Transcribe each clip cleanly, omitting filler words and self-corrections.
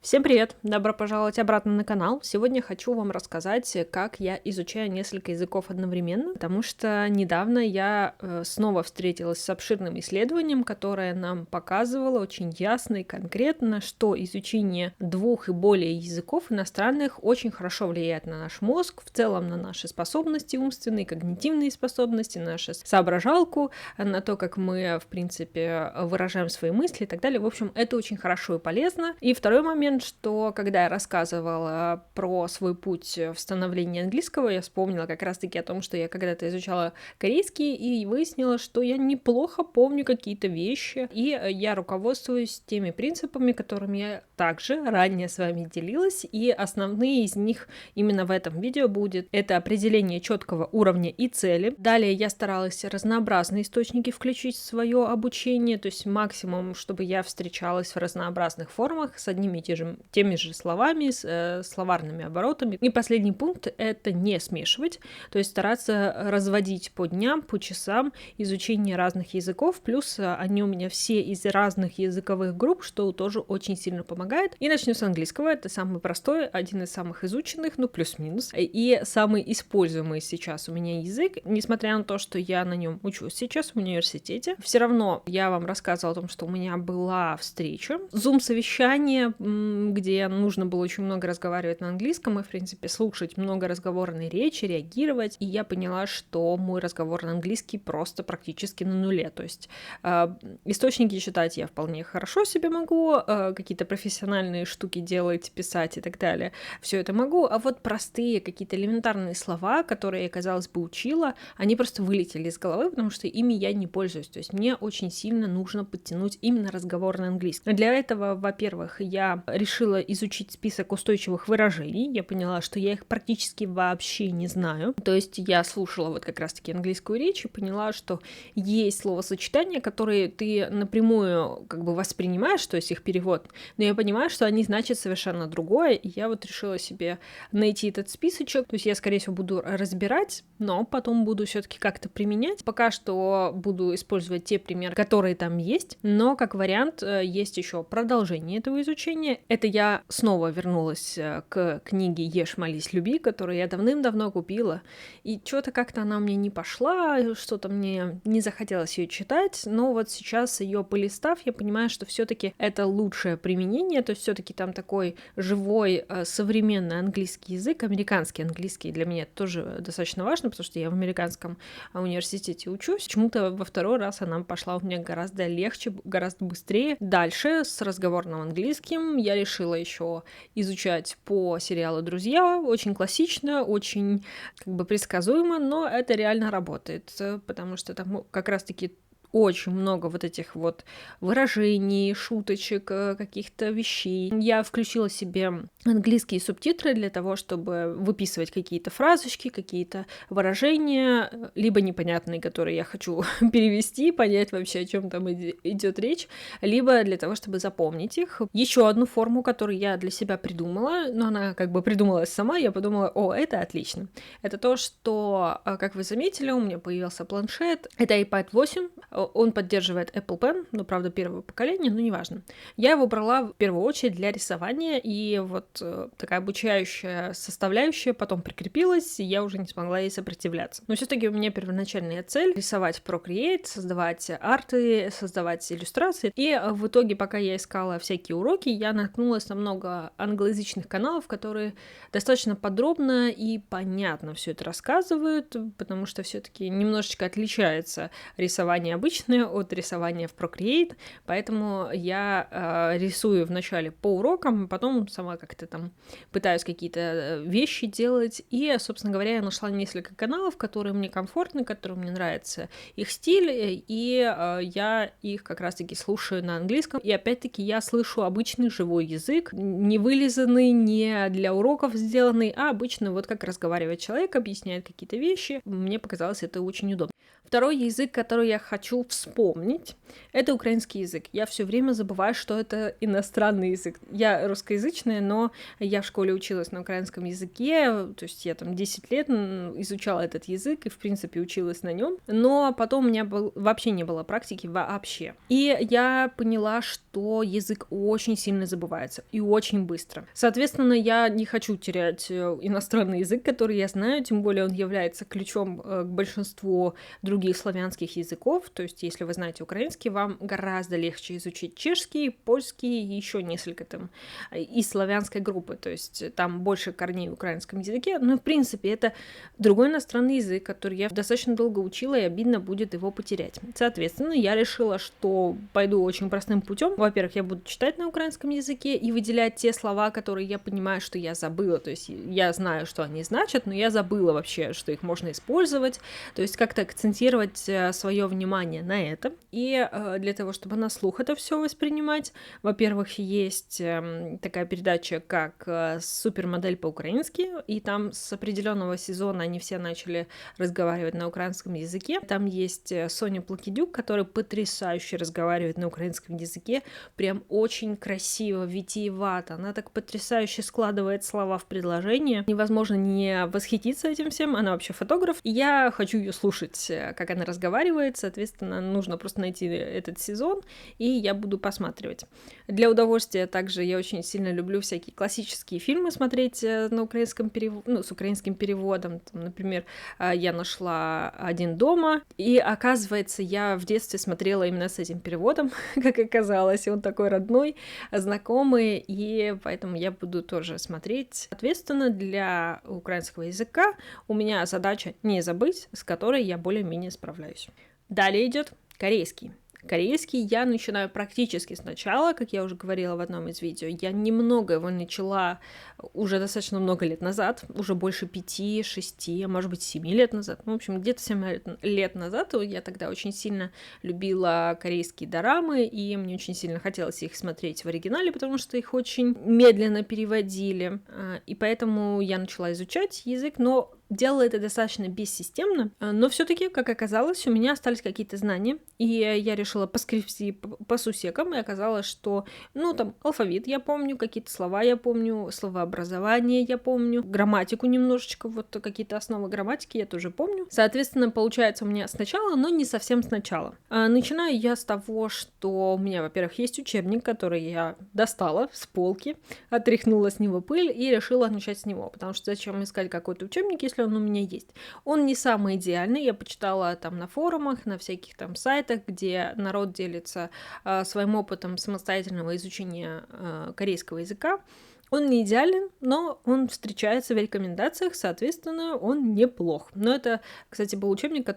Всем привет! Добро пожаловать обратно на канал. Сегодня хочу вам рассказать, как я изучаю несколько языков одновременно, потому что недавно я снова встретилась с обширным исследованием, которое нам показывало очень ясно и конкретно, что изучение двух и более языков иностранных очень хорошо влияет на наш мозг, в целом на наши способности умственные, когнитивные способности, на нашу соображалку, на то, как мы, в принципе, выражаем свои мысли и так далее. В общем, это очень хорошо и полезно. И второй момент, что когда я рассказывала про свой путь в становлении английского, я вспомнила как раз-таки о том, что я когда-то изучала корейский, и выяснила, что я неплохо помню какие-то вещи, и я руководствуюсь теми принципами, которыми я также ранее с вами делилась, и основные из них именно в этом видео будет. Это определение четкого уровня и цели. Далее я старалась разнообразные источники включить в свое обучение, то есть максимум, чтобы я встречалась в разнообразных формах с одними и теми же словами, с словарными оборотами. И последний пункт — это не смешивать, то есть стараться разводить по дням, по часам изучение разных языков, плюс они у меня все из разных языковых групп, что тоже очень сильно помогает. И начнем с английского, это самый простой, один из самых изученных, ну плюс-минус, и самый используемый сейчас у меня язык, несмотря на то, что я на нем учусь сейчас в университете. Все равно я вам рассказывала о том, что у меня была встреча, зум-совещание, где нужно было очень много разговаривать на английском и, в принципе, слушать много разговорной речи, реагировать. И я поняла, что мой разговор на английский просто практически на нуле. То есть источники читать я вполне хорошо себе могу, какие-то профессиональные штуки делать, писать и так далее. Все это могу, а вот простые какие-то элементарные слова, которые я, казалось бы, учила, они просто вылетели из головы, потому что ими я не пользуюсь. То есть мне очень сильно нужно подтянуть именно разговор на английском. Для этого, во-первых, я решила изучить список устойчивых выражений. Я поняла, что я их практически вообще не знаю. То есть я слушала вот как раз-таки английскую речь и поняла, что есть словосочетания, которые ты напрямую как бы воспринимаешь, то есть их перевод, но я понимаю, что они значат совершенно другое, и я вот решила себе найти этот списочек. То есть я, скорее всего, буду разбирать, но потом буду все-таки как-то применять. Пока что буду использовать те примеры, которые там есть, но как вариант есть еще продолжение этого изучения. Это я снова вернулась к книге «Ешь, молись, люби», которую я давным-давно купила, и что-то как-то она мне не пошла, что-то мне не захотелось ее читать, но вот сейчас ее полистав, я понимаю, что все-таки это лучшее применение, то есть все-таки там такой живой, современный английский язык, американский английский для меня тоже достаточно важно, потому что я в американском университете учусь. Почему-то во второй раз она пошла у меня гораздо легче, гораздо быстрее. Дальше с разговорным английским я решила еще изучать по сериалу «Друзья». Очень классично, очень как бы предсказуемо, но это реально работает, потому что там как раз-таки очень много вот этих вот выражений, шуточек, каких-то вещей. Я включила себе английские субтитры для того, чтобы выписывать какие-то фразочки, какие-то выражения, либо непонятные, которые я хочу перевести, понять вообще, о чем там идет речь, либо для того, чтобы запомнить их. Еще одну форму, которую я для себя придумала, но она как бы придумалась сама, я подумала, о, это отлично. Это то, что, как вы заметили, у меня появился планшет. Это iPad 8, он поддерживает Apple Pen, ну, правда, первого поколения, но неважно. Я его брала в первую очередь для рисования, и вот такая обучающая составляющая потом прикрепилась, и я уже не смогла ей сопротивляться. Но все-таки у меня первоначальная цель — рисовать в Procreate, создавать арты, создавать иллюстрации. И в итоге, пока я искала всякие уроки, я наткнулась на много англоязычных каналов, которые достаточно подробно и понятно все это рассказывают, потому что все-таки немножечко отличается рисование обычное от рисования в Procreate, поэтому я рисую вначале по урокам, потом сама как-то там пытаюсь какие-то вещи делать, и, собственно говоря, я нашла несколько каналов, которые мне комфортны, которые мне нравятся их стиль, и я их как раз-таки слушаю на английском, и опять-таки я слышу обычный живой язык, не вылизанный, не для уроков сделанный, а обычно вот как разговаривает человек, объясняет какие-то вещи. Мне показалось это очень удобно. Второй язык, который я хочу решил вспомнить, это украинский язык. Я все время забываю, что это иностранный язык. Я русскоязычная, но я в школе училась на украинском языке, то есть я там 10 лет изучала этот язык и, в принципе, училась на нем, но потом у меня вообще не было практики вообще. И я поняла, что язык очень сильно забывается и очень быстро. Соответственно, я не хочу терять иностранный язык, который я знаю, тем более он является ключом к большинству других славянских языков. То есть, если вы знаете украинский, вам гораздо легче изучить чешский, польский и еще несколько там из славянской группы. То есть, там больше корней в украинском языке. Но, в принципе, это другой иностранный язык, который я достаточно долго учила, и обидно будет его потерять. Соответственно, я решила, что пойду очень простым путем. Во-первых, я буду читать на украинском языке и выделять те слова, которые я понимаю, что я забыла. То есть я знаю, что они значат, но я забыла вообще, что их можно использовать. То есть как-то акцентировать свое внимание на этом. И для того, чтобы на слух это все воспринимать, во-первых, есть такая передача, как «Супермодель по-украински», и там с определенного сезона они все начали разговаривать на украинском языке. Там есть Соня Плакидюк, которая потрясающе разговаривает на украинском языке, прям очень красиво, витиевато. Она так потрясающе складывает слова в предложение. Невозможно не восхититься этим всем. Она вообще фотограф. И я хочу ее слушать, как она разговаривает. Соответственно, нужно просто найти этот сезон, и я буду посматривать. Для удовольствия также я очень сильно люблю всякие классические фильмы смотреть на украинском с украинским переводом. Там, например, я нашла «Один дома», и оказывается, я в детстве смотрела именно с этим переводом, как оказалось, и он такой родной, знакомый, и поэтому я буду тоже смотреть. Соответственно, для украинского языка у меня задача не забыть, с которой я более-менее справляюсь. Далее идет корейский. Корейский я начинаю практически сначала, как я уже говорила в одном из видео. Я немного его начала уже достаточно много лет назад, уже больше 5, 6, а может быть 7 лет назад. Ну, в общем, где-то 7 лет назад я тогда очень сильно любила корейские дорамы, и мне очень сильно хотелось их смотреть в оригинале, потому что их очень медленно переводили. И поэтому я начала изучать язык, но делала это достаточно бессистемно, но все-таки, как оказалось, у меня остались какие-то знания, и я решила поскрести по сусекам, и оказалось, что, там, алфавит я помню, какие-то слова я помню, словообразование я помню, грамматику немножечко, вот какие-то основы грамматики я тоже помню. Соответственно, получается у меня сначала, но не совсем сначала. Начинаю я с того, что у меня, во-первых, есть учебник, который я достала с полки, отряхнула с него пыль и решила начать с него, потому что зачем искать какой-то учебник, если он у меня есть. Он не самый идеальный, я почитала там на форумах, на всяких там сайтах, где народ делится своим опытом самостоятельного изучения корейского языка. Он не идеален, но он встречается в рекомендациях, соответственно, он неплох. Но это, кстати, был учебник,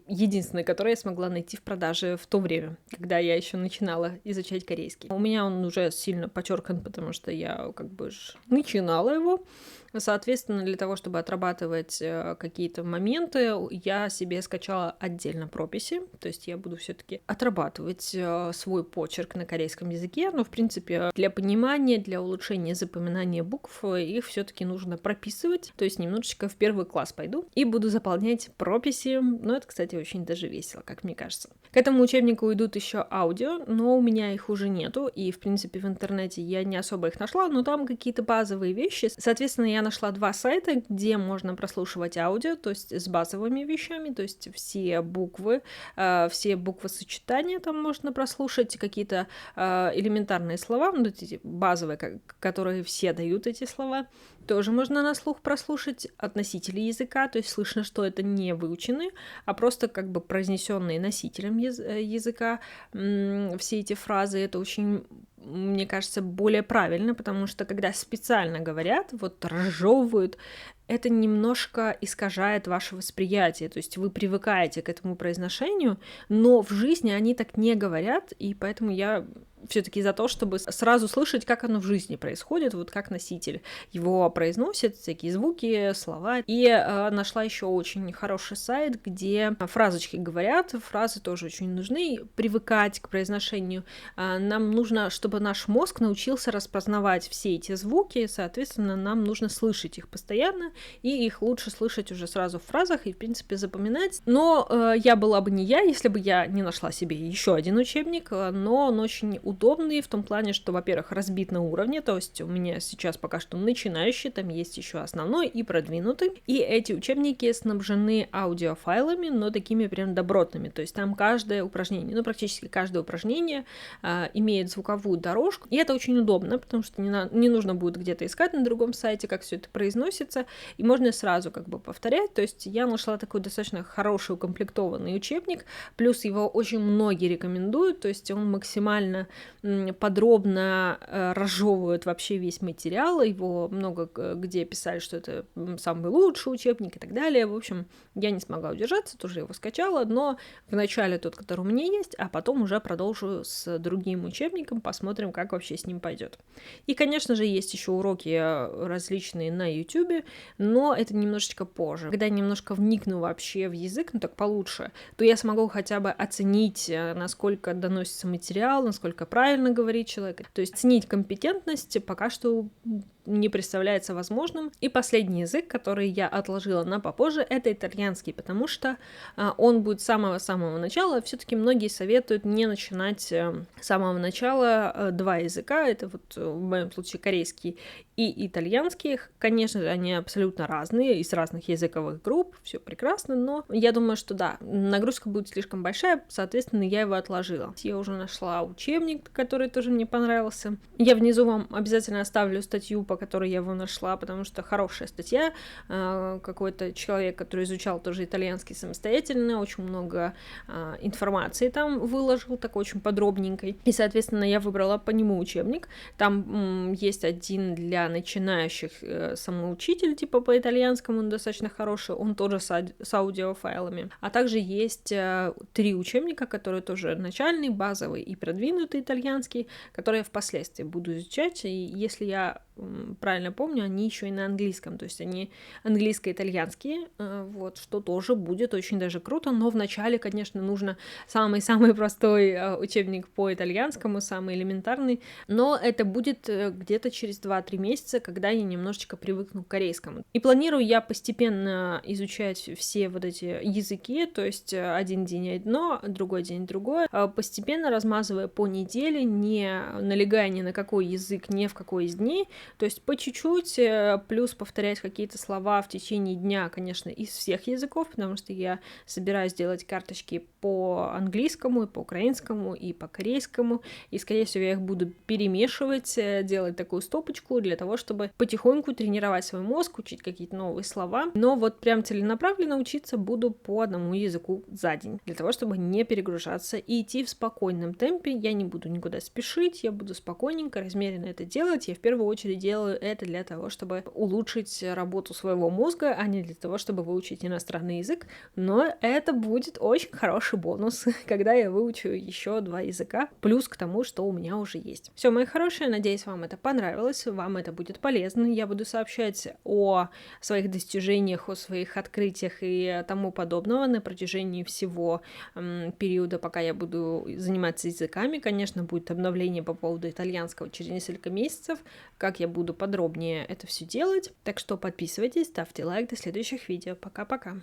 единственный, который я смогла найти в продаже в то время, когда я еще начинала изучать корейский. У меня он уже сильно почеркан, потому что я начинала его. Соответственно, для того, чтобы отрабатывать какие-то моменты, я себе скачала отдельно прописи, то есть я буду все-таки отрабатывать свой почерк на корейском языке, но, в принципе, для понимания, для улучшения запоминания букв их все-таки нужно прописывать, то есть немножечко в первый класс пойду и буду заполнять прописи, но это, кстати, очень даже весело, как мне кажется. К этому учебнику идут еще аудио, но у меня их уже нету, и, в принципе, в интернете я не особо их нашла, но там какие-то базовые вещи, соответственно, я нашла 2 сайта, где можно прослушивать аудио, то есть с базовыми вещами, то есть все буквы сочетания там можно прослушать, какие-то элементарные слова, эти базовые, которые все дают эти слова, тоже можно на слух прослушать от носителей языка, то есть слышно, что это не выученные, а просто произнесенные носителем языка все эти фразы. Это очень, мне кажется, более правильно, потому что когда специально говорят, разжевывают, это немножко искажает ваше восприятие, то есть вы привыкаете к этому произношению, но в жизни они так не говорят, и поэтому я все-таки за то, чтобы сразу слышать, как оно в жизни происходит, вот как носитель его произносит, всякие звуки, слова. И нашла еще очень хороший сайт, где фразочки говорят, фразы тоже очень нужны, привыкать к произношению. Нам нужно, чтобы наш мозг научился распознавать все эти звуки, соответственно, нам нужно слышать их постоянно, и их лучше слышать уже сразу в фразах и, в принципе, запоминать. Но я была бы не я, если бы я не нашла себе еще один учебник, но он очень удобный в том плане, что, во-первых, разбит на уровне, то есть у меня сейчас пока что начинающий, там есть еще основной и продвинутый, и эти учебники снабжены аудиофайлами, но такими прям добротными, то есть там каждое упражнение, ну практически каждое упражнение имеет звуковую дорожку, и это очень удобно, потому что не нужно будет где-то искать на другом сайте, как все это произносится, и можно сразу как бы повторять, то есть я нашла такой достаточно хороший укомплектованный учебник, плюс его очень многие рекомендуют, то есть он максимально подробно разжевывает вообще весь материал, его много где писали, что это самый лучший учебник и так далее. В общем, я не смогла удержаться, тоже его скачала, но вначале тот, который у меня есть, а потом уже продолжу с другим учебником, посмотрим, как вообще с ним пойдет. И, конечно же, есть еще уроки различные на YouTube, но это немножечко позже. Когда я немножко вникну вообще в язык, ну так получше, то я смогу хотя бы оценить, насколько доносится материал, насколько правильно говорит человек. То есть оценить компетентность пока что не представляется возможным. И последний язык, который я отложила на попозже, это итальянский, потому что он будет с самого-самого начала. Все-таки многие советуют не начинать с самого начала два языка. Это вот в моем случае корейский и итальянский. Конечно же, они абсолютно разные, из разных языковых групп, все прекрасно, но я думаю, что да, нагрузка будет слишком большая, соответственно, я его отложила. Я уже нашла учебник, который тоже мне понравился. Я внизу вам обязательно оставлю статью, по которой я его нашла, потому что хорошая статья. Какой-то человек, который изучал тоже итальянский самостоятельно, очень много информации там выложил, такой очень подробненькой. И, соответственно, я выбрала по нему учебник. Там есть один для начинающих самоучитель, типа по итальянскому, он достаточно хороший, он тоже с аудиофайлами. А также есть 3 учебника, которые тоже начальный, базовый и продвинутый итальянский, которые я впоследствии буду изучать, и если я правильно помню, они еще и на английском, то есть они английско-итальянские, вот, что тоже будет очень даже круто, но вначале, конечно, нужно самый-самый простой учебник по итальянскому, самый элементарный, но это будет где-то через 2-3 месяца, когда я немножечко привыкну к корейскому. И планирую я постепенно изучать все вот эти языки, то есть один день одно, другой день другое, постепенно размазывая по неделе, не налегая ни на какой язык, ни в какой из дней, то есть по чуть-чуть, плюс повторять какие-то слова в течение дня, конечно, из всех языков, потому что я собираюсь делать карточки по английскому, и по украинскому, и по корейскому, и, скорее всего, я их буду перемешивать, делать такую стопочку для того, чтобы потихоньку тренировать свой мозг, учить какие-то новые слова, но вот прям целенаправленно учиться буду по одному языку за день, для того, чтобы не перегружаться и идти в спокойном темпе, я не буду никуда спешить, я буду спокойненько, размеренно это делать, я в первую очередь делаю это для того, чтобы улучшить работу своего мозга, а не для того, чтобы выучить иностранный язык, но это будет очень хороший бонус, когда я выучу еще 2 языка, плюс к тому, что у меня уже есть. Все, мои хорошие, надеюсь, вам это понравилось, вам это будет полезно, я буду сообщать о своих достижениях, о своих открытиях и тому подобного на протяжении всего периода, пока я буду заниматься языками. Конечно, будет обновление по поводу итальянского через несколько месяцев, как я буду подробнее это все делать. Так что подписывайтесь, ставьте лайк, до следующих видео. Пока-пока.